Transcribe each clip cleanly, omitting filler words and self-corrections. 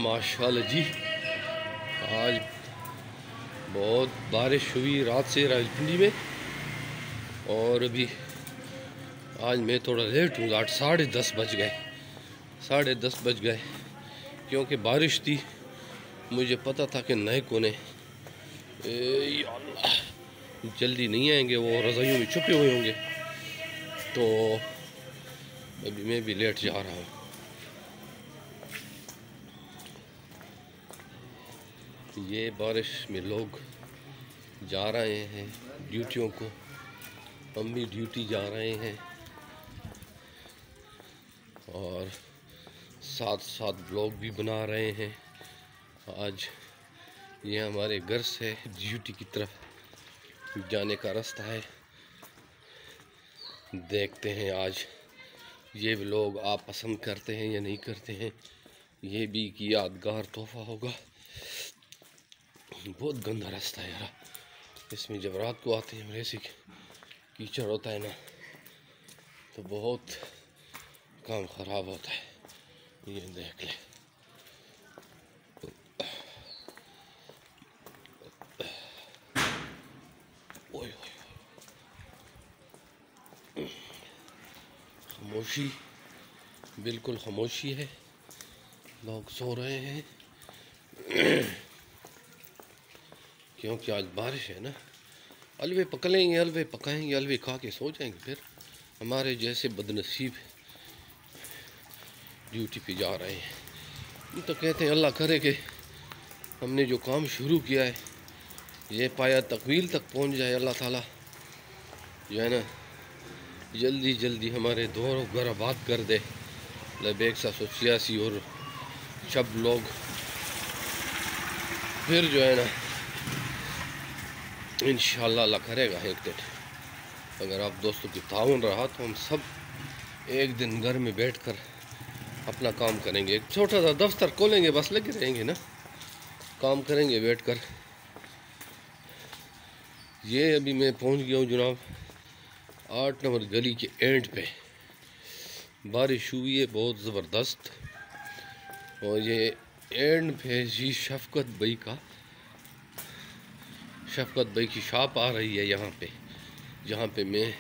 माशाल्लाह जी, आज बहुत बारिश हुई रात से राजपिंडी में। और अभी आज मैं थोड़ा लेट हूँ, 10:30 बज गए, 10:30 बज गए, क्योंकि बारिश थी। मुझे पता था कि नए कोने जल्दी नहीं आएंगे, वो रज़ाइयों में छुपे हुए होंगे, तो अभी मैं भी लेट जा रहा हूँ। ये बारिश में लोग जा रहे हैं ड्यूटियों को, हम भी ड्यूटी जा रहे हैं, और साथ साथ ब्लॉग भी बना रहे हैं। आज ये हमारे घर से ड्यूटी की तरफ जाने का रास्ता है। देखते हैं आज ये ब्लॉग आप पसंद करते हैं या नहीं करते हैं, ये भी कि यादगार तोहफा होगा। बहुत गंदा रास्ता है यार, इसमें जब रात को आते हैं ऐसे कीचड़ होता है ना, तो बहुत काम ख़राब होता है। ये देख ले, ओए खामोशी, बिल्कुल खामोशी है, लोग सो रहे हैं क्योंकि आज बारिश है ना। अलवे पकलेंगे, अलवे पकाएंगे, अलवे खा के सो जाएंगे। फिर हमारे जैसे बदनसीब ड्यूटी पे जा रहे हैं। तो कहते हैं अल्लाह करे कि हमने जो काम शुरू किया है ये पाया तकमील तक पहुंच जाए। अल्लाह ताला जो है ना जल्दी जल्दी हमारे दौर घर आबाद कर दे। लबैक 786 और सब लोग फिर जो है ना इंशाअल्लाह अल्लाह करेगा एक दिन। अगर आप दोस्तों की ताउन रहा तो हम सब एक दिन घर में बैठकर अपना काम करेंगे। एक छोटा सा दफ्तर खोलेंगे, बस लगे रहेंगे ना, काम करेंगे बैठकर। ये अभी मैं पहुंच गया हूँ जनाब 8 नंबर गली के एंड पे। बारिश हुई है बहुत ज़बरदस्त, और ये एंड पे जी शफकत भाई की शॉप आ रही है यहाँ पे, जहाँ पे मैं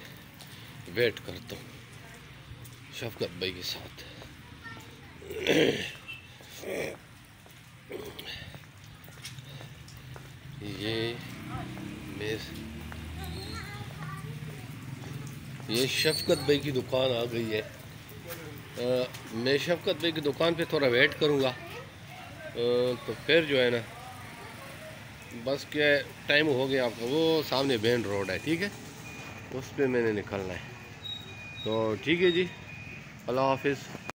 वेट करता हूँ शफकत भाई के साथ। ये शफकत भाई की दुकान आ गई है। मैं शफकत भाई की दुकान पे थोड़ा वेट करूँगा, तो फिर जो है ना बस क्या टाइम हो गया आपका। वो सामने मेन रोड है, ठीक है, उस पे मैंने निकलना है। तो ठीक है जी, अल्लाह हाफिज़।